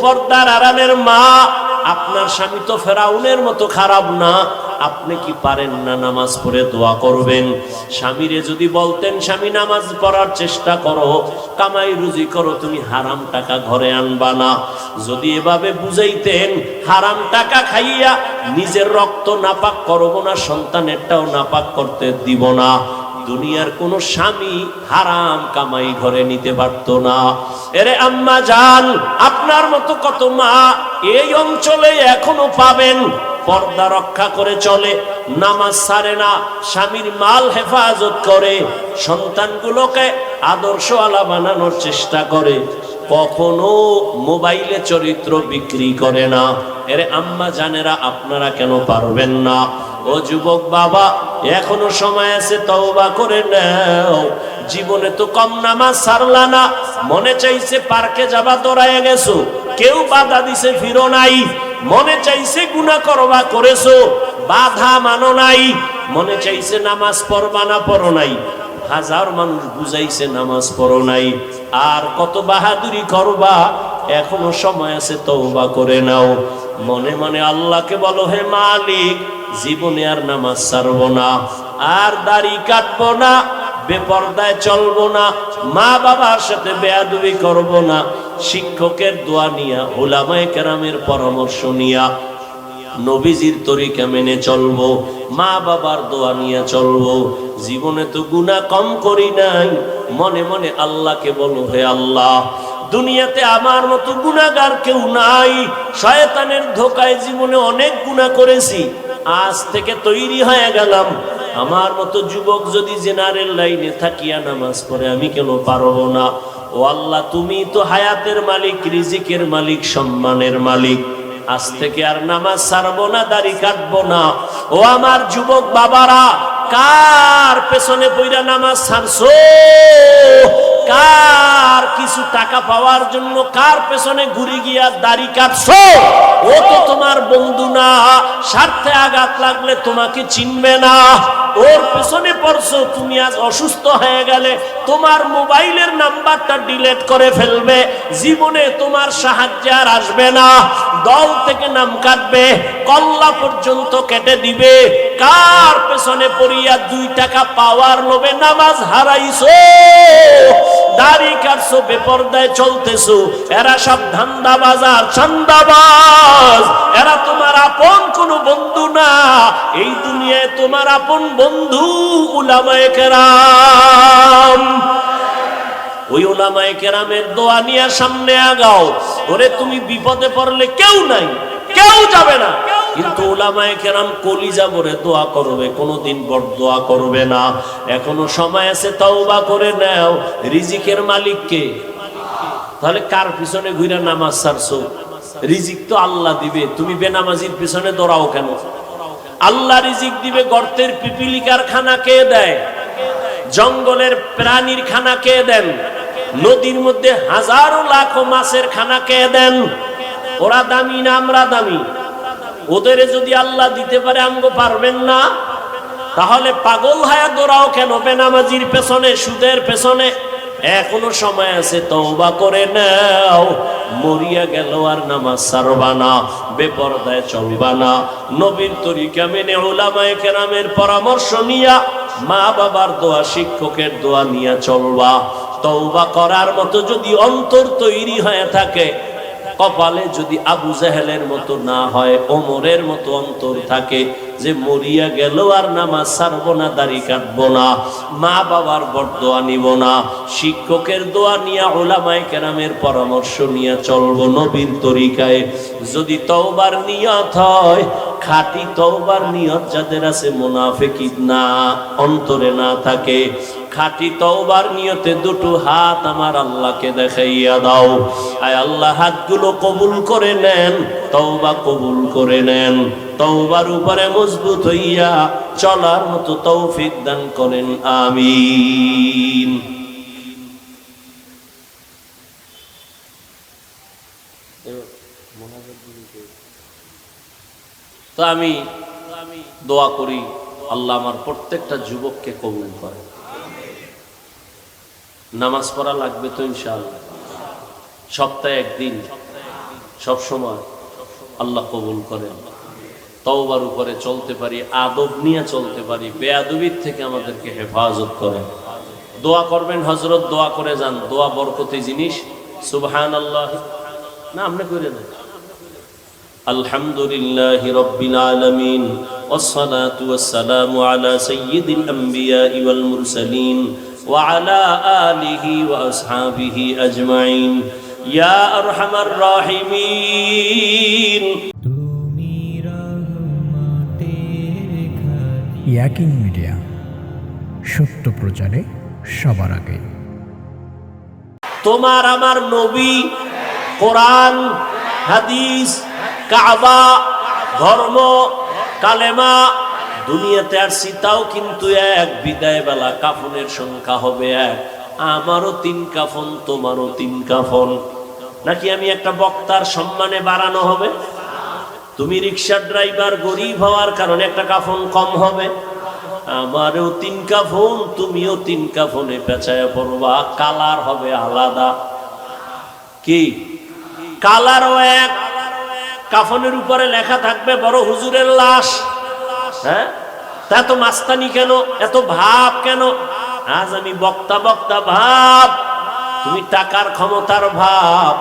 পর্দার আড়ালের মা, আপনার স্বামী তো ফেরাউনের মতো খারাপ না, আপনি কি পারেন না নামাজ পড়ে দোয়া করবেন? স্বামীরে যদি বলতেন স্বামী নামাজ পড়ার চেষ্টা করো, কামাই রুজি করো, তুমি হারাম টাকা ঘরে আনবা না, যদি এভাবে বুঝাইতেন হারাম টাকা খাইয়া নিজের রক্ত নাপাক করব না, সন্তানেরটাও নাপাক করতে দিব না, দুনিয়ার কোন স্বামী হারাম কামাই ঘরে নিতে পারতো না। এরে আম্মা জান, আপনার মতো কত মা এই অঞ্চলে এখনো পাবেন, পর্দা রক্ষা করে চলে, নামাজ ছাড়ে না, স্বামীর মাল হেফাজত করে, সন্তানগুলোকে আদর্শওয়ালা বানানোর চেষ্টা করে, কখনো মোবাইলে চরিত্র বিক্রি করে না। এরে আম্মা জানেরা, আপনারা কেন পারবেন না? ও যুবক বাবা, এখনো সময় আছে, তওবা করে নাও। জীবনে তো কম নামাজ ছাড়লা না, মনে চাইছে পার্কে যাবা, দৌড়ায় গেছো, কেউ বাধা দিছে ফিরো নাই, মনে চাইছে গুনাহ করবা, করেছো, বাধা মানো নাই, মনে চাইছে নামাজ পড়বা না, পড়ো নাই, হাজার মানুষ বুঝাইছে নামাজ পড়ো নাই, আর কত বাহাদুরি করবা? এখনো সময় আছে, তওবা করে নাও। মনে মনে আল্লাহকে বলো, হে মালিক, জীবনে আর নামাজ ছাড়বো না, আর দাড়ি কাটবো না, বেপরদায় চলবো না, মা বাবার সাথে বেয়াদবি করব না, শিক্ষকের দোয়া নিয়া, উলামায়ে কেরামের পরামর্শ নিয়া, নবীজির তরিকা মেনে চলবো, মা বাবার দোয়া নিয়ে চলবো। জীবনে তো গুনাহ কম করি নাই। মনে মনে আল্লাহকে বলো, হে আল্লাহ, দুনিয়াতে আমার মতো গুনাহগার কেউ নাই, শয়তানের ধোকায় জীবনে অনেক গুনাহ করেছি, আজ থেকে তৈরি হয়ে গেলাম, আমার মতো যুবক যদি জেনারেল লাইনে থাকিয়া নামাজ পড়ে, আমি কেন পারবো না? ও আল্লাহ, তুমি তো হায়াতের মালিক, রিজিকের মালিক, সম্মানের মালিক, আজ থেকে আর নামাজ ছাড়বো না, দাড়ি কাটবো না। ও আমার যুবক বাবারা, কার পেছনে পইরা নামাজ ছাড়ছো? কার কিছু টাকা পাওয়ার জন্য কার পেছনে ঘুরে গিয়া দাড়ি কাটছো? ও তো তোমার বন্ধু না, স্বার্থে আঘাত লাগলে তোমাকে চিনবে না, ওর পেছনে পড়ছো। তুমি আজ অসুস্থ হয়ে গেলে তোমার মোবাইলের নাম্বারটা ডিলিট করে ফেলবে, জীবনে তোমার সাহায্য আর আসবে না, দল থেকে নাম কাটবে, কল্লা পর্যন্ত কেটে দিবে। কার পেছনে পড়িয়া 2 টাকা পাওয়ার লোভে নামাজ হারাইছো, দাড়ি কাটছো, বেপরদায় চলতেছো, এরা সব ধান্দাবাজ আর চান্দাবাজ, এরা তোমার আপন কোনো বন্ধু না। এই দুনিয়ায় তোমার আপন বন্ধু উলামায়ে কেরাম। ওই উলামায়ে কেরামের দোয়া নিয়ে সামনে আগাও। ওরে তুমি বিপদে পড়লে কেউ নাই, কেউ যাবে না, কিন্তু উলামায়ে কেরাম কলিজা ভরে দোয়া করবে, কোনোদিন বরদোয়া করবে না। এখনো সময় আছে, তওবা করে নাও। রিজিকের মালিক কে? তাহলে কার পিছনে ঘুরে নামাজ ছাড়ছো? রিজিক তো আল্লাহ দিবে, তুমি বেনামাজির পিছনে দৌড়াও কেন? আল্লাহ রিজিক দিবে। গর্তের পিপিলিকার খানা কে দেয়? জঙ্গলের প্রাণীর খানা কে দেন? নদীর মধ্যে হাজারো লাখো মাছের খানা কে দেন? ওরা দামি না আমরা দামি? ওদের যদি আল্লাহ দিতে পারে, আমগো পারবেন না? তাহলে পাগল হয়ে দৌড়াও কেন বেনামাজির পেছনে, সুদের পেছনে? এখনো সময় আছে, তওবা করে নাও। মরিয়া গেল আর নামাজ ছাড়বা না, বেপরদায় চলবা না, নবীর তরিকা মেনে, উলামায়ে কেরামের পরামর্শ নিয়া, মা বাবার দোয়া, শিক্ষকের দোয়া নিয়ে চলবা। তওবা করার মতো যদি অন্তর তৈরি হয়ে থাকে, কপালে যদি আবু জাহেলের মতো না হয়, ওমরের মতো অন্তর থাকে যে মরিয়া গেল আর নামাজ ছাড়বো না, দাড়ি কাটবো না, মা বাবার বরদোয়া নিব না, শিক্ষকের দোয়া নিয়ে, উলামায়ে কেরামের পরামর্শ নিয়ে চলবো নবীর তরিকায়। যদি তওবার নিয়ত হয়, খাঁটি তওবার নিয়ত যাদের আছে, মুনাফিক না, অন্তরে না থাকে, খাঁটি তওবার নিয়তে 2 হাত আমার আল্লাহকে দেখাইয়া দাও। আয় আল্লাহ, হাতগুলো কবুল করে নেন, তওবা কবুল করে নেন, তওবার উপরে মজবুত হইয়া চলার মতো তৌফিক দান করেন, আমিন। তো আমি দোয়া করি, আল্লাহ আমার প্রত্যেকটা যুবককে কবুল করে। নামাজ পড়া লাগবে তো ইনশাআল্লাহ, সপ্তাহে 1 দিন, সব সময় আল্লাহ কবুল করেন। তওবার উপরে চলতে পারি, আদব নিয়ে চলতে পারি, বেয়াদবির থেকে আমাদেরকে হেফাজত করেন। দোয়া করবেন হযরত, দোয়া করে যান, দোয়া বরকতি জিনিস। সুবহানাল্লাহ না আপনি কইরেন না। আলহামদুলিল্লাহি রাব্বিল আলামিন ওয়াসসালাতু ওয়াসসালামু আলা সাইয়্যিদিল আমবিয়াই ওয়াল মুরসালিন ওয়া আলা আলিহি ওয়া আসহাবিহি আজমাইন ইয়া আরহামার রাহিমিন। ইয়াকিন মিডিয়া, সত্য প্রচারে সবার আগে। তোমার আমার নবী, কোরআন, হাদিস, কাবা, ধর্ম, কালেমা, দুনিয়াতে আসছি তাও কিন্তু এক। বিদায় বেলা কাফনের সংখ্যা হবে এক। আমারও 3 কাফন, তোমারও 3 কাফন। নাকি আমি একটা বক্তার সম্মানে বাড়ানো হবে? তুমি রিক্সার ড্রাইভার, গরিব হওয়ার কারণে একটা কাফন কম হবে। আমারও 3 কাফন, তুমিও 3 কাফনে পেঁচায়া পড়বা, কালার হবে আলাদা। কি কালারও এক। কাফনের উপরে লেখা থাকবে বড় হুজুরের লাশ। হ্যাঁ, তা তো মাস্তানি কেন, এত ভাব কেন? আজ আমি বক্তা বক্তা ভাব, তুমি টাকার ক্ষমতার ভাব।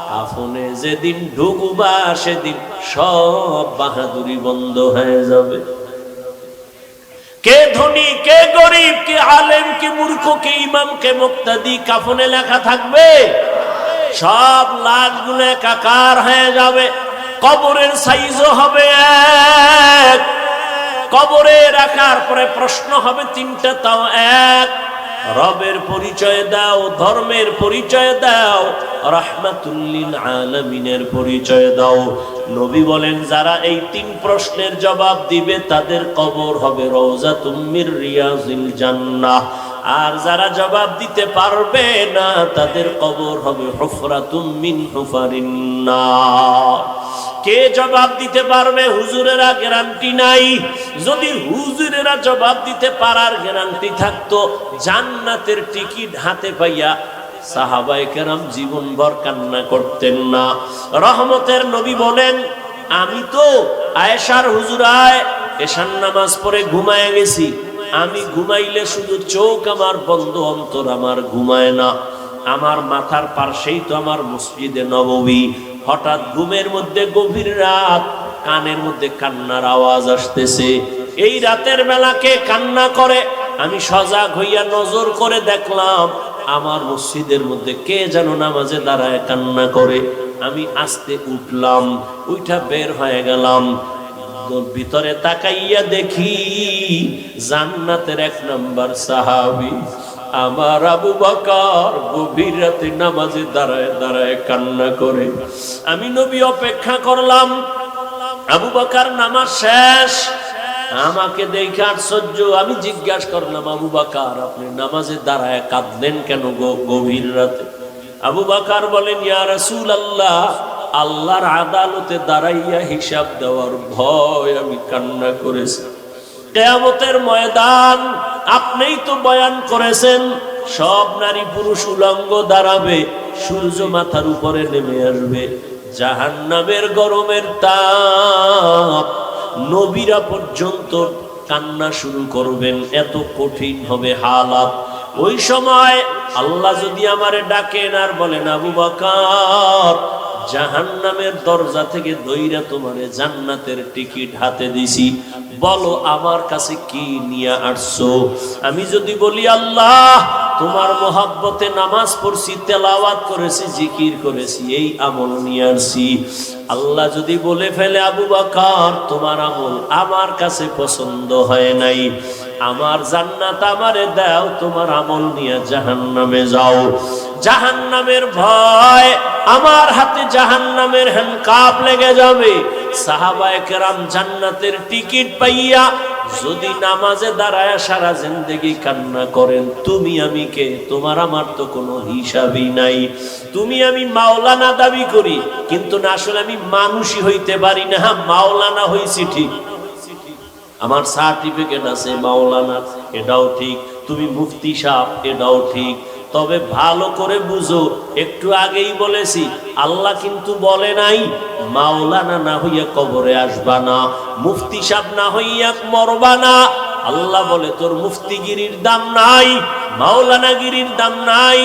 কাফনে যেদিন ঢুকবা সেদিন সব বাহাদুরি বন্ধ হয়ে যাবে। কে ধনী, কে গরিব, কে আলেম, কে মূর্খ, কে ইমাম, কে মুক্তাদি, কাফনে লেখা থাকবে। সব লাশগুলো একাকার হয়ে যাবে। কবরের সাইজও হবে এক। কবরে রাখার পরে প্রশ্ন হবে 3টা, তাও এক। রবের পরিচয় দাও, ধর্মের পরিচয় দাও, রাহমাতুল লিল আলামিনের পরিচয় দাও। নবী বলেন যারা এই 3 প্রশ্নের জবাব দিবে তাদের কবর হবে রওজাতুম মির রিয়াজিল জান্নাহ। আর যারা জবাব দিতে পারবে না তাদের কবর হবে হুফরাতুম মিন হুফারিন নার। কে জবাব দিতে পারবে? হুজুরেরা গ্যারান্টি নাই। যদি হুজুরেরা জবাব দিতে পারার গ্যারান্টি থাকতো, জান্নাতের টিকিট হাতে পাইয়া সাহাবায়ে কেরাম জীবনভর কান্না করতেন না। রহমতের নবী বলেন আমি তো আয়েশার হুজুরায় এশার নামাজ পড়ে ঘুমায় গেছি। আমি ঘুমাইলে শুধু চোখ আমার বন্ধ, অন্তর আমার ঘুমায় না। আমার মাথার পাশেই তো আমার মসজিদে নববী। হঠাৎ ঘুমের মধ্যে গভীর রাত, কানের মধ্যে কান্নার আওয়াজ আসতেছে। এই রাতের বেলাকে কান্না করে আমি সজাগ হইয়া নজর করে দেখলাম আমার মসজিদের মধ্যে কে যেন নামাজে দাঁড়ায় কান্না করে। আমি আস্তে উঠলাম, উঠা বের হয়ে গেলাম। ভিতরে তাকাইয়া দেখি জান্নাতের 1 নাম্বার সাহাবী আমার আবু বকর গভীর রাতে নামাজে দাঁড়ায় দাঁড়ায় কান্না করে। আমি নবী অপেক্ষা করলাম। আবু বকর নামাজ শেষ, আমাকে দেখে আশ্চর্য। আমি জিজ্ঞাসা করলাম আবু বকর আপনি নামাজে দাঁড়ায় কাঁদলেন কেন গভীর রাতে? আবু বকর বলেন ইয়া রাসূলুল্লাহ, আল্লাহর আদালতে দাঁড়াইয়া হিসাব দেওয়ার ভয় আমি কান্না করেছি। কিয়ামতের ময়দান আপনিই তো বয়ান করেছেন, সব নারী পুরুষ উলঙ্গ দাঁড়াবে, সূর্য মাথার উপরে নেমে আসবে, জাহান্নামের গরমের তাপ, নবীরা পর্যন্ত কান্না শুরু করবেন, এত কঠিন হবে হালাত। ওই সময় আল্লাহ যদি আমারে ডাকেন আর বলেন আবু বকর জাহান্নামের দরজা থেকে দইরা তোমারে জান্নাতের টিকিট হাতে দিছি, বলো আমার কাছে কি নিয়ে আসছো? আমি যদি বলি আল্লাহ তোমার মহব্বতে নামাজ পড়ছি, তেলাওয়াত করেছি, জিকির করেছি, এই আমল নিয়ে আসছি। আল্লাহ যদি বলে ফেলে আবু বকর তোমার আমল আমার কাছে পছন্দ হয় নাই, আমার জান্নাত আমারে দাও, তোমার আমল নিয়ে জাহান্নামে যাও। জাহান্নামের ভয়, আমার হাতে জাহান্নামের হ্যান্ডকাপ লেগে যাবে। সাহাবায়ে কেরাম জান্নাতের টিকিট পাইয়া যদি নামাজে দাঁড়ায় সারা জিন্দেগি কান্না করেন, তুমি আমি কে? তোমার আমার তো কোনো হিসাবই নাই। তুমি আমি মাওলানা দাবি করি, কিন্তু না আসলে আমি মানুষই হইতে পারি না। মাওলানা হইছি ঠিক, আমার সার্টিফিকেট আছে মাওলানা, এটাও ঠিক। তুমি মুফতি সাহেব, এটাও ঠিক। তবে ভালো করে বুঝো, একটু আগেই বলেছি আল্লাহ কিন্তু বলে নাই মাওলানা না হইয়া কবরে আসবা না, মুফতি সাহেব না হইয়া মরবা না। আল্লাহ বলে তোর মুফতিগিরির দাম নাই, মাওলানাগিরির দাম নাই,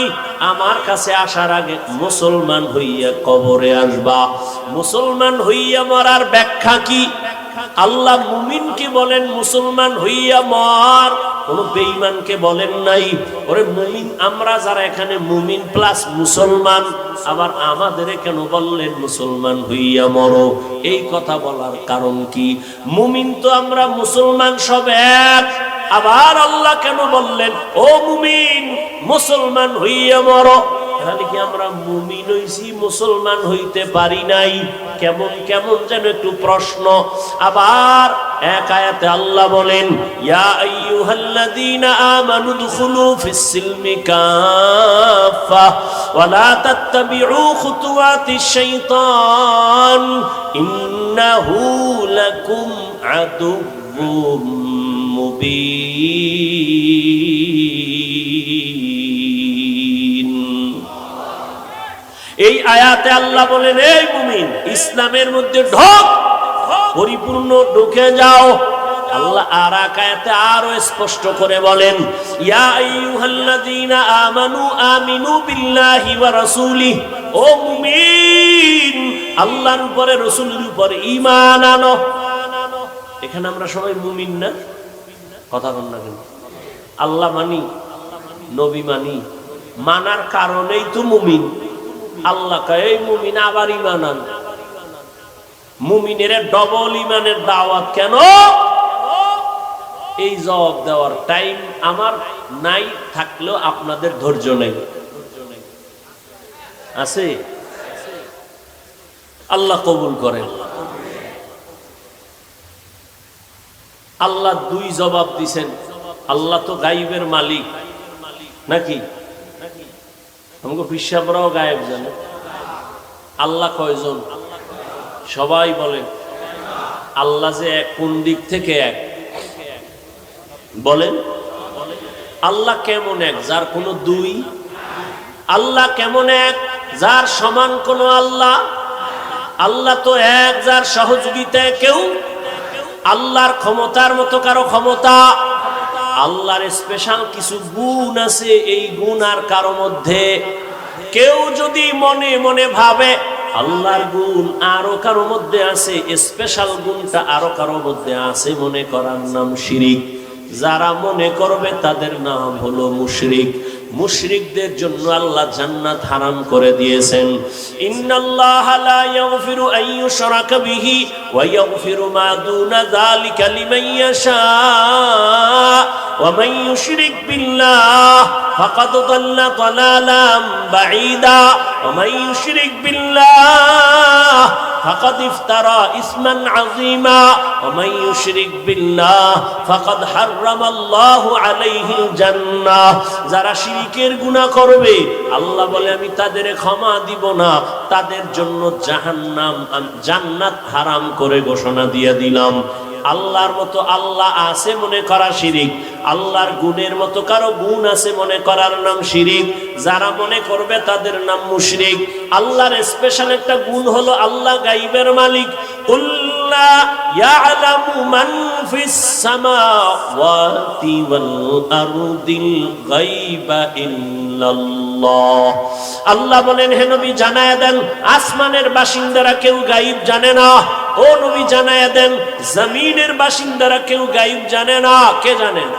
আমার কাছে আসার আগে মুসলমান হইয়া কবরে আসবা। মুসলমান হইয়া মরার ব্যাখ্যা কি? আল্লাহ মুমিনকে বলেন মুসলমান হইয়া মর, কোন বেঈমানকে বলেন নাই। ওরে মুমিন আমরা যারা এখানে মুমিন প্লাস মুসলমান, আবার আমাদের কেন বললেন মুসলমান হইয়া মরো? এই কথা বলার কারণ কি? মুমিন তো আমরা মুসলমান সব এক, আবার আল্লাহ কেন বললেন ও মুমিন মুসলমান হইয়া মরো? তাহলে কি আমরা মুমিন হইছি, মুসলমান হইতে পারি নাই? কেমন কেমন যেন একটু প্রশ্ন। আবার এক আয়াতে আল্লাহ বলেন ইয়া আইয়ুহাল্লাযীনা আমানু দুখুলু ফিস সিলমি কাফা ওয়া লা তাত্তাবিউ খুতুওয়াতিশ শাইতান ইন্নাহু লাকুম আদুউম মুবিন। এই আয়াতে আল্লাহ বলেন এই মুমিন ইসলামের মধ্যে ঢোক, পরিপূর্ণ ঢুকে যাও। আল্লাহ আর এক আয়াতে আরো স্পষ্ট করে বলেন ইয়া আইয়ুহাল্লাযীনা আমানু আমিনু বিল্লাহি ওয়া রাসূলিহি, ও মুমিন আল্লাহর উপরে রাসূলের উপরে ঈমান আনো। এখানে আমরা সবাই মুমিন না? কথা বল না কেন? আল্লাহ মানি, নবী মানি, মানার কারণেই তো মুমিন। আল্লাহ কয় এই মুমিন আবার ঈমান আন। মুমিনের ডবল ঈমানের দাওয়াত কেন? এই জবাব দেওয়ার টাইম আমার নাই, থাকলেও আপনাদের ধৈর্য নেই। আছে? আল্লাহ কবুল করেন। আল্লাহ দুই জবাব দিছেন। আল্লাহ তো গায়েবের মালিক নাকি? আমাকে পিসাবরাও গায়েব জানে। আল্লাহ কয়জন? সবাই বলেন আল্লাহ যে এক, কোন দিক থেকে এক বলেন? আল্লাহ কেমন এক যার কোনো দুই? আল্লাহ কেমন এক যার সমান কোন আল্লাহ? আল্লাহ তো এক যার সহযোগিতায় কেউ। আল্লাহর ক্ষমতার মতো কারো ক্ষমতা? আল্লাহর স্পেশাল কিছু গুণ আছে, এই গুণ আর কারো মধ্যে। কেউ যদি মনে মনে ভাবে আল্লাহর গুণ আরো কারো মধ্যে আছে, স্পেশাল গুণটা আরো কারো মধ্যে আছে, মনে করার নাম শিরিক। যারা মনে করবে তাদের নাম হলো মুশরিক। মুশরিকদের জন্য আল্লাহ জান্নাত হারাম করে দিয়েছেন। ইন্নাল্লাহা লা ইয়াগফিরু আন ইউশরাকা বিহি ওয়া ইয়াগফিরু মা দুনা যালিকা লিমান ইয়াশা ওয়া মান ইউশরিক বিল্লাহ ফাকাদ দাল্লা দালালাম বাঈদা ওয়া মান ইউশরিক বিল্লাহ ফাকাদ ইফতারা ইসমান আযীমা ওয়া মান ইউশরিক বিল্লাহ ফাকাদ হারামাল্লাহু আলাইহিল জান্নাহ। যারা শিরকের গুনাহ করবে আল্লাহ বলে আমি তাদের ক্ষমা দিব না, তাদের জন্য জাহান্নাম, জান্নাত হারাম করে ঘোষণা দিয়ে দিলাম। আল্লাহর মতো আল্লাহ আছে মনে করা শিরিক, আল্লাহর গুণের মতো কারো গুণ আছে মনে করার নাম শিরিক। যারা মনে করবে তাদের নাম মুশরিক। আল্লাহর স্পেশাল একটা গুণ হলো আল্লাহ গায়বের মালিক। কুল্লা ইয়ালামু মান ফিস সামাওয়াতি ওয়াল আরদিল গায়বা ইল্লাল্লাহ। আল্লাহ বলেন হে নবী জানায়া দেন আসমানের বাসিন্দারা কেউ গায়ব জানে না। ও নবী জানায়া দেন জমিনের বাসিন্দারা কেউ গায়ব জানে না। কে জানেন?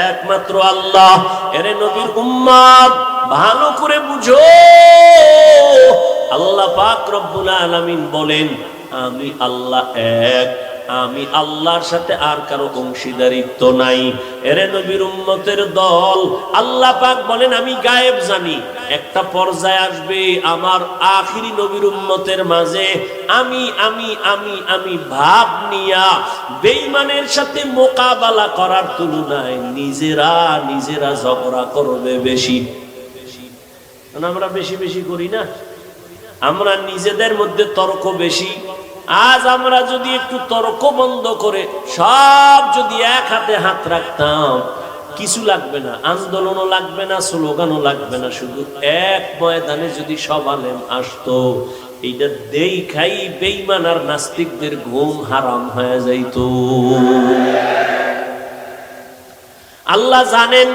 একমাত্র আল্লাহ। এরে নবীর উম্মত ভালো করে বুঝো, আল্লাহ পাক রব্বুল আলামিন বলেন আমি আল্লাহ এক, আমি আল্লাহর সাথে আর কারো অংশীদারিত্ব নাই। এরে নবীর উম্মতের দল, আল্লাহ পাক বলেন আমি গায়েব জানি। একটা পর্যায়ে আসবে আমার আখিরি নবীর উম্মতের মাঝে আমি আমি আমি আমি ভাব নিয়া বেঈমানের সাথে মোকাবেলা করার তুলনায় নিজেরা নিজেরা ঝগড়া করবে বেশি। আমরা বেশি বেশি করি না? আমরা নিজেদের মধ্যে তর্ক বেশি। আজ আমরা যদি একটু তর্ক বন্ধ করে সব যদি এক হাতে হাত রাখতাম, কিছু লাগবে না, আন্দোলনও লাগবে না, স্লোগানও লাগবে না, শুধু এক ময়দানে যদি সব আলেম আসতো, এইটা দেখাই বেঈমান আর নাস্তিকদের ঘুম হারাম হয়ে যাইতো। আল্লাহ জানেন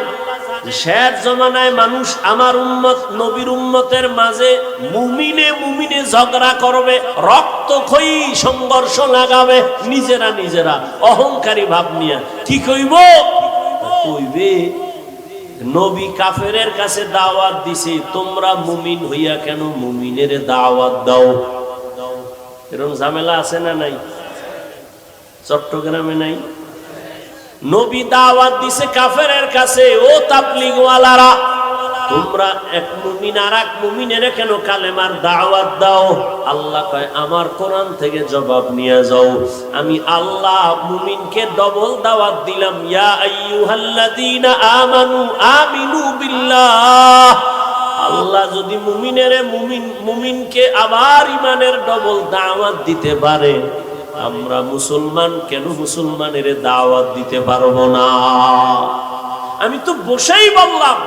শেষ জমানায় মানুষ আমার উম্মত নবীর উম্মতের মাঝে মুমিনে ঝগড়া করবে, রক্তক্ষয়ী সংঘর্ষ লাগাবে, নিজেরা অহংকারী ভাব নিয়ে। কি কইবে নবী কাফেরের কাছে দাওয়াত দিছে, তোমরা মুমিন হইয়া কেন মুমিনের দাওয়াত দাও? এরকম ঝামেলা আছে না নাই? চট্টগ্রামে নাই? নবী দাওয়াত দিছে কাফেরের কাছে, ও তাবলীগ ওয়ালারা, তোমরা এক মুমিন আর এক মুমিনের কেন কালেমার দাওয়াত দাও? আল্লাহ কয় আমার কোরআন থেকে জবাব নিয়ে যাও। আমি আল্লাহ মুমিনকে ডবল দাওয়াত দিলাম, ইয়া আইয়ুহাল্লাযীনা আমানু আমিনু বিল্লাহ। আল্লাহ যদি মুমিনকে আবার ইমানের ডবল দাওয়াত দিতে পারে, আমরা মুসলমান কেন মুসলমানের দাওয়াত দিতে পারবো না? আমি তো বসেই বললাম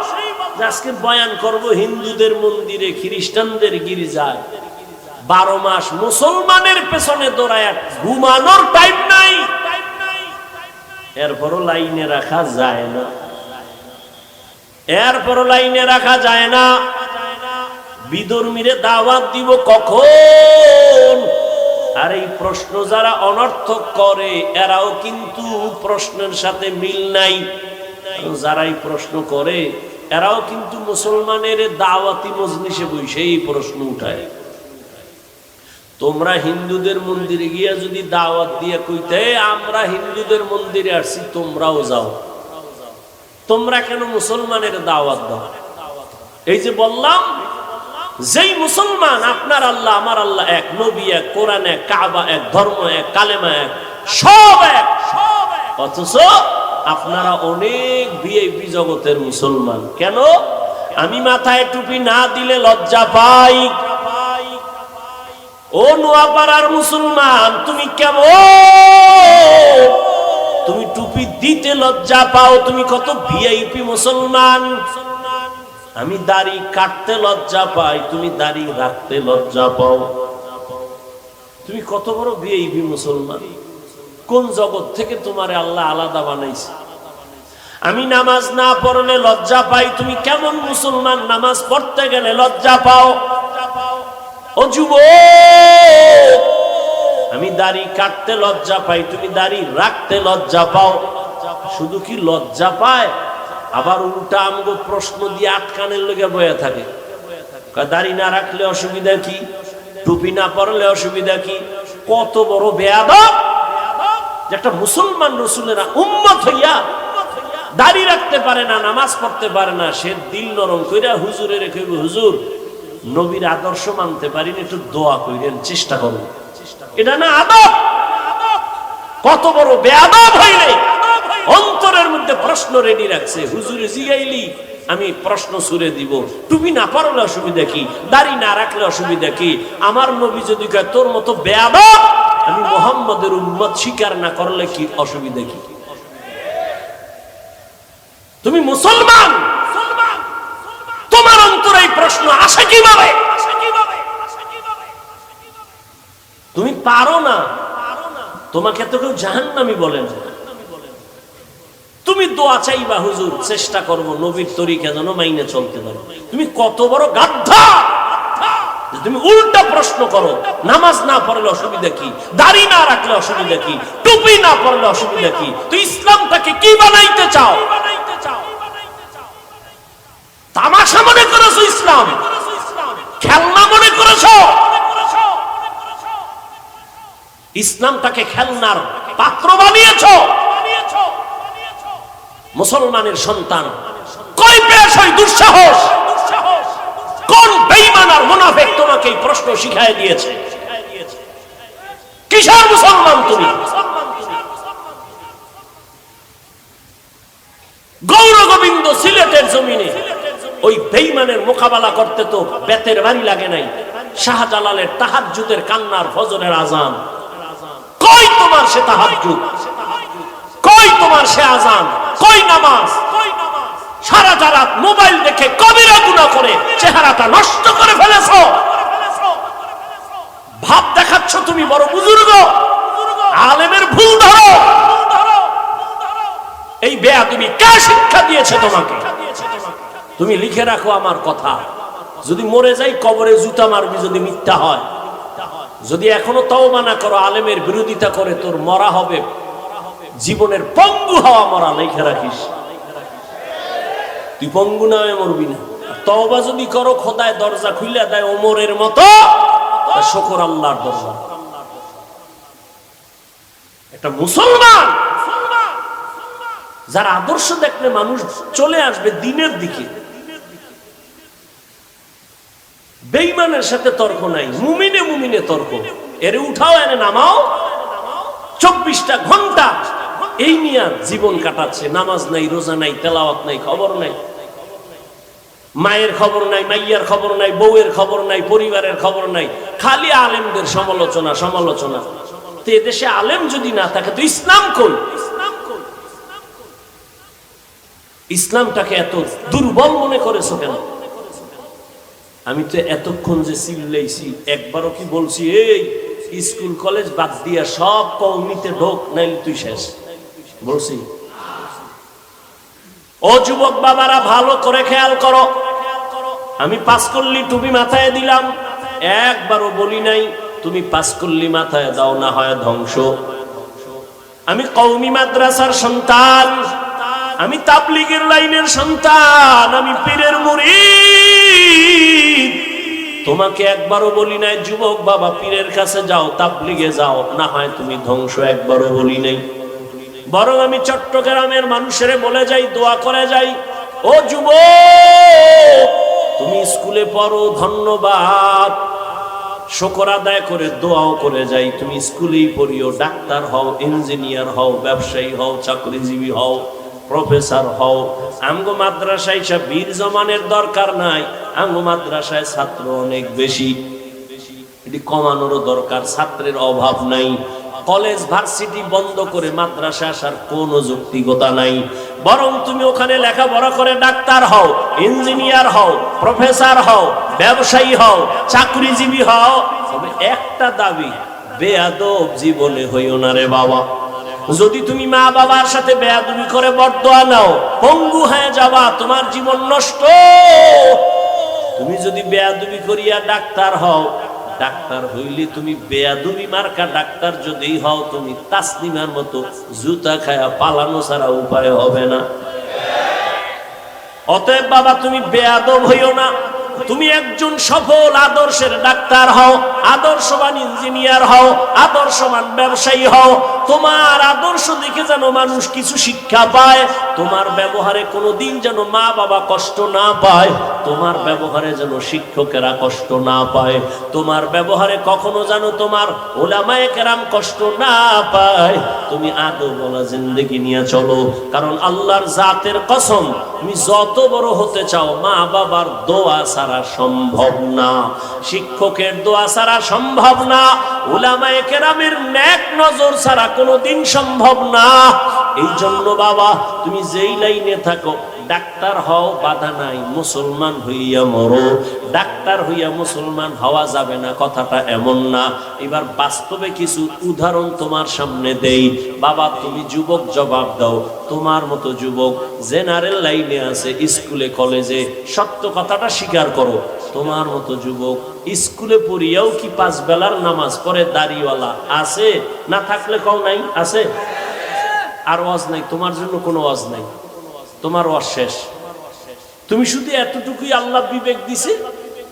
আজকে বয়ান করব হিন্দুদের মন্দিরে, খ্রিস্টানদের গির্জায়। 12 মাস মুসলমানের পেছনে দৌড়ায়, ঘুমানোর টাইম নাই, এরপরও লাইনে রাখা যায় না। বিধর্মীরে দাওয়াত দিব কখন? আর এই প্রশ্ন যারা অনর্থক করে, এরাও কিন্তু প্রশ্নের সাথে মিল নাই। যারাই প্রশ্ন করে এরাও কিন্তু মুসলমানের দাওয়াতি মজলিসে বসে এই প্রশ্ন উঠায়। তোমরা হিন্দুদের মন্দিরে গিয়া যদি দাওয়াত দিয়ে কইতে আমরা হিন্দুদের মন্দিরে আসছি, তোমরাও যাও, তোমরা কেন মুসলমানের দাওয়াত দাও? এই যে বললাম, যেই মুসলমান আপনার আল্লাহ আমার আল্লাহ এক, নবী এক, কোরআন এক, কাবা এক, ধর্ম এক, কালেমা এক, সব এক, অথচ আপনারা অনেক ভিআইপি জগতের মুসলমান। কেন? আমি মাথায় টুপি না দিলে লজ্জা পাই। ও নোয়াপাড়ার মুসলমান, তুমি কেমন? তুমি টুপি দিতে লজ্জা পাও, তুমি কত ভিআইপি মুসলমান। আমি দাড়ি কাটতে লজ্জা পাই, তুমি দাড়ি রাখতে লজ্জা পাও। তুমি কত বড় ভিআইপি মুসলমান। কোন জগৎ থেকে তোমারে আল্লাহ আলাদা বানাইছে? আমি নামাজ না পড়লে লজ্জা পাই, তুমি কেমন মুসলমান? নামাজ পড়তে গেলে লজ্জা পাও। ও যুবক, আমি দাড়ি কাটতে লজ্জা পাই, তুমি দাড়ি রাখতে লজ্জা পাও। শুধু কি লজ্জা পায়, আবার উল্টা আমগো প্রশ্ন দিয়ে আটকানের লেগে বয়ে থাকে। দাড়ি না রাখলে অসুবিধা কি? টুপি না পরলে অসুবিধা কি? কত বড় বেয়াদব যে একটা মুসলমান রাসূলের উম্মত হইয়া দাড়ি রাখতে পারে না, নামাজ পড়তে পারে না, সে দিল নরম কইরা হুজুরে রেখে, হুজুর নবীর আদর্শ মানতে পারিনি, একটু দোয়া কইরেন, চেষ্টা করুন। এটা না আদব? কত বড় বেয়াদব হইলে অন্তরের মধ্যে প্রশ্ন রেডি রাখছে, হুজুরে জিগাইলি আমি প্রশ্ন ছুড়ে দিব। টুপি না পরলে অসুবিধা কি? দাড়ি না রাখলে অসুবিধা কি? আমার নবী যদি কয় তোর মতো বেয়াদব আমি মুহাম্মদের উম্মত স্বীকার না করলে কি অসুবিধা কি? তুমি মুসলমান, তোমার অন্তরে এই প্রশ্ন আসে কিভাবে? তুমি পারো না, তোমাকে তো কেউ জাহান্নামী বলে না। তুমি দোয়া চাইবা, হুজুর চেষ্টা করবো নবীর তরিকা যেন মাইনে চলতে পারো। তুমি কত বড় গাধা, তুমি উল্টা প্রশ্ন করো। নামাজ না পড়লে অসুবিধা কি? দাড়ি না রাখলে অসুবিধা কি? টুপি না পড়লে অসুবিধা কি? তুই ইসলামটাকে কি বানাইতে চাও? তামাশা মনে করেছো ইসলাম? খেলনা মনে করেছো? ইসলামটাকে খেলনার পাত্র বানিয়েছো। মুসলমানের সন্তান কই পেয়েছ এই দুঃসাহস? কোন বেঈমান আর মুনাফিক তোমাকে এই প্রশ্ন শিখায় দিয়েছে? কিসের মুসলমান তুমি? গৌর গোবিন্দ সিলেটের জমিনে ওই বেঈমানের মোকাবেলা করতে তো বেতের বাড়ি লাগে নাই। শাহজালালের তাহাজ্জুদের কান্নার ফজরের আজান, কই তোমার সে তাহাজ্জুদ? কই তোমার সে আজান? কই নামাজ? সারাটা রাত মোবাইল দেখে কবিরা গুনাহ করে চেহারাটা নষ্ট করে ফেলেছো। ভাব দেখাচ্ছ তুমি বড় বুজুর্গ, আলেমের ভুল ধরো। এই বেয়াদবি কে শিক্ষা দিয়েছে তোমাকে? তুমি লিখে রাখো আমার কথা, যদি মরে যাই কবরে জুতা মারবি যদি মিথ্যা হয়। যদি এখনো তওবা না করো, আলেমের বিরোধিতা করে, তোর মরা হবে জীবনের পঙ্গু হওয়া মরা। লিখে রাখিস, তুই পঙ্গু না হয়ে মরবি না। তওবা যদি করো, খোদায় দরজা খুলে দেয় ওমরের মতো, শুকর আল্লাহর দরজা। একটা মুসলমান যার আদর্শ দেখলে মানুষ চলে আসবে দিনের দিকে। বেঈমানের সাথে তর্ক নাই, মুমিনে মুমিনে তর্ক। এরে উঠাও, এনে নামাও, 24টা ঘন্টা এই নিয়ে জীবন কাটাচ্ছে। নামাজ নাই, রোজা নাই, তেলাওয়াত নাই, খবর নাই, মায়ের খবর নাই, মাইয়ার খবর নাই, বউয়ের খবর নাই, পরিবারের খবর নাই, খালি আলেমদের সমালোচনা সমালোচনা। তো এদেশে আলেম যদি না থাকে তো ইসলাম কই? ইসলামটাকে এত দুর্বল মনে করেছো কেন? আমি তো এতক্ষণ যে চিল্লাইছি, একবারও কি বলছি এই স্কুল কলেজ বাদ দিয়া সব কওমিতে ঢোক, নাইলে তুই শেষ? বলছি? ও যুবক বাবারা, ভালো করে খেয়াল করো। আমি পাঁচকল্লি টুপি মাথায় দিলাম, একবারও বলি নাই তুমি পাঁচকল্লি মাথায় দাও, না হয় ধ্বংস। আমি কওমি মাদ্রাসার সন্তান, আমি তাবলীগের লাইনের সন্তান, আমি পীরের মুরিদ। তোমাকে একবারও বলি নাই যুবক বাবা পীরের কাছে যাও, তাবলীগে যাও, না হয় তুমি ধ্বংস। একবারও বলি নাই। বরং আমি চট্টগ্রামের মানুষের বলে যাই, দোয়া করে যাই, ও যুবক তুমি স্কুলে পড়ো, ধন্যবাদ, শুকর আদায় করে দোয়াও করে যাই, তুমি স্কুলেই পড়িও, ডাক্তার হও, ইঞ্জিনিয়ার হও, ব্যবসায়ী হও, চাকরিজীবী হও, প্রফেসর হও। আমগো মাদ্রাসায় সব বীর জমানের দরকার নাই, আমগো মাদ্রাসায় ছাত্র অনেক বেশি, এটি কমানোরও দরকার। ছাত্রের অভাব নাই। কলেজ ভার্সিটি বন্ধ করে মাদ্রাসা আসার কোনো যৌক্তিকতা নাই। বরং তুমি ওখানে লেখাপড়া করে ডাক্তার হও, ইঞ্জিনিয়ার হও, প্রফেসর হও, ব্যবসায়ী হও, চাকরিজীবী হও। তবে একটা দাবি, বেয়াদব জীবনে হইও না রে বাবা। যদি তুমি মা বাবার সাথে বেয়াদবি করে বরদোয়া নাও, পঙ্গু হয়ে যাবা, তোমার জীবন নষ্ট। তুমি যদি বেয়াদবি করিয়া ডাক্তার হও, ডাক্তার হইলে তুমি বেয়াদবি মার্কা ডাক্তার যদি হও, তুমি তাসলিমার মতো জুতা খায়া পালানো ছাড়া উপায় হবে না। অতএব বাবা তুমি বেয়াদব হইও না। তুমি একজন সফল আদর্শের ডাক্তার হও, আদর্শবান ইঞ্জিনিয়ার হও, আদর্শবান ব্যবসায়ী হও। তোমার আদর্শ দেখে যেন মানুষ কিছু শিক্ষা পায়। তোমার ব্যবহারে কোনোদিন যেন মা বাবা কষ্ট না পায়। তোমার ব্যবহারে যেন শিক্ষকেরা কষ্ট না পায়। তোমার ব্যবহারে কখনো যেন তোমার ওলামায়ে কেরাম কষ্ট না পায়। তুমি আদবওয়ালা জিন্দেগি নিয়ে চলো। কারণ আল্লাহর জাতের কসম, তুমি যত বড় হতে চাও, মা বাবার দোয়া ছাড়া সম্ভব না, শিক্ষকের দোয়া ছাড়া সম্ভব না, উলামায়ে কেরামের নেক নজর ছাড়া কোনোদিন সম্ভব না। এই জন্য বাবা তুমি যেই লাইনে থাকো, ডাক্তার হও, বাধা নাই, মুসলমান হইয়া মরো। ডাক্তার হইয়া মুসলমান হওয়া যাবে না কথাটা এমন না। এবার বাস্তবে কিছু উদাহরণ তোমার সামনে দেই। বাবা তুমি যুবক, জবাব দাও। তোমার মতো যুবক জেনারেল লাইনে আছে, স্কুলে কলেজে, সত্য কথাটা স্বীকার করো। তোমার মতো যুবক স্কুলে পড়িয়াও কি 5 বেলার নামাজ পড়ে দাড়িওয়ালা আছে? না থাকলে কও নাই আছে? আর ওয়াজ নাই, তোমার জন্য কোনো ওয়াজ নাই, তোমার ওয়াজ শেষ। তুমি শুধু এতটুকুই আল্লাহ বিবেক দিছে।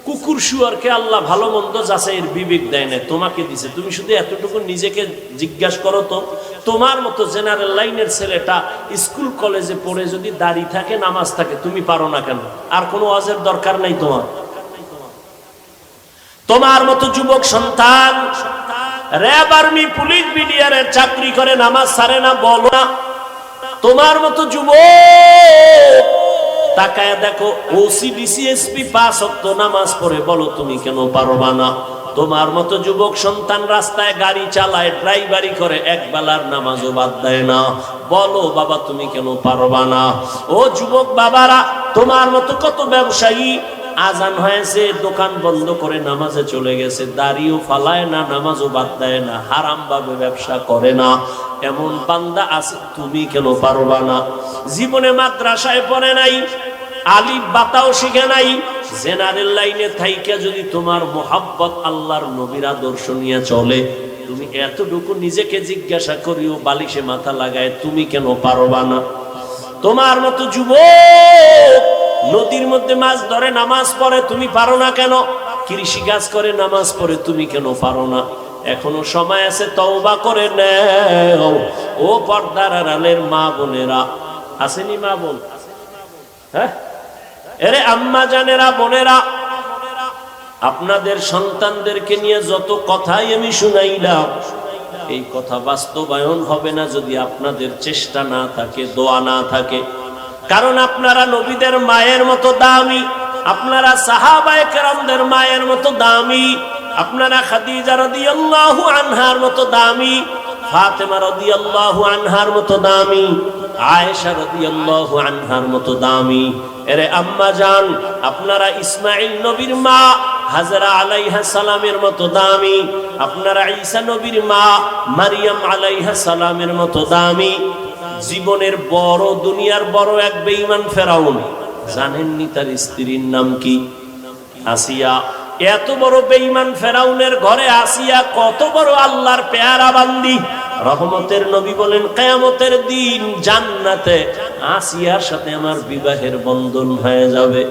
কুকুর শুয়ারকে আল্লাহ ভালো মন্দ যাচাইয়ের বিবেক দেয় না, তোমাকে দিছে। তুমি শুধু এতটুকু নিজেকে জিজ্ঞাসা করো তো, তোমার মতো জেনারেল লাইনের ছেলেটা স্কুল কলেজে পড়ে যদি দাড়ি থাকে, নামাজ থাকে, তুমি পারো না কেন? আর কোনো ওয়াজের দরকার নাই তোমার। তোমার মতো যুবক সন্তান র্যাব, আর্মি, পুলিশ, বিডিআরের চাকরি করে, নামাজ ছাড়ে না, বলো না। তোমার মতো যুবক তাকায় দেখো, ওসি, ডিসি, এসপি 5 ওয়াক্ত নামাজ পড়ে, বলো তুমি কেন পারবা না? তোমার মতো যুবক সন্তান রাস্তায় গাড়ি চালায়, ড্রাইভারি করে, এক বেলার নামাজও বাদ দেয় না। বলো বাবা তুমি কেন পারবা না? ও যুবক বাবারা, তোমার মতো কত ব্যবসায়ী আজান হয়েছে দোকান বন্ধ করে নামাজে চলে গেছে, দাড়িও ফালায় না, নামাজও বাদ দেয় না, হারাম ভাবে ব্যবসা করে না। এমন বান্দা আছে, তুমি কেন পারবা না? জীবনে মাদ্রাসায় পড়ে নাই, আলিফ বাতাও শিখে নাই, জেনারেল লাইনে থাইকে যদি তোমার মোহাব্বত আল্লাহর নবীর আদর্শ নিয়ে চলে, তুমি এতটুকু নিজেকে জিজ্ঞাসা করিও, বালিশে মাথা লাগায় তুমি কেন পারবা না? তোমার মতো যুবক নদীর মধ্যে মাছ ধরে নামাজ পড়ে, তুমি পারো না কেন? কৃষি কাজ করে নামাজ পড়ে, তুমি কেন পারো না? এখনো সময় আছে, তওবা করে নাও। ও পর্দার আড়ালের মা বোনেরা, আসেনি মা বোন? হ্যাঁ, এরে আম্মা জানেরা, বোনেরা, আপনাদের সন্তানদেরকে নিয়ে যত কথাই আমি শুনাইলাম, এই কথা বাস্তবায়ন হবে না যদি আপনাদের চেষ্টা না থাকে, দোয়া না থাকে। কারণ আপনারা নবীদের মায়ের মতো দামি, আপনারা সাহাবায়ে কেরামদের মায়ের মতো দামি, আপনারা খাদিজা রাদিয়াল্লাহু আনহার মতো দামি, ফাতেমা রাদিয়াল্লাহু আনহার মতো দামি, আয়েশা রাদিয়াল্লাহু আনহার মতো দামি। এরে আম্মা জান, আপনারা ইসমাঈল নবীর মা হাজরা আলাইহা সালামের মতো দামি, আপনারা ঈসা নবীর মা মারিয়াম আলাইহা সালামের মতো দামি। জীবনের বড়, দুনিয়ার বড় এক বেঈমান ফেরাউন, জানেননি তার স্ত্রীর নাম কি? আসিয়া। এত বড় বেঈমান ফেরাউনের ঘরে আসিয়া কত বড় আল্লাহর পেয়ারা বান্দি। রহমতের নবী বলেন, কিয়ামতের দিন জান্নাতে আসিয়ার সাথে আমার বিবাহের বন্ধন হয়ে যাবে।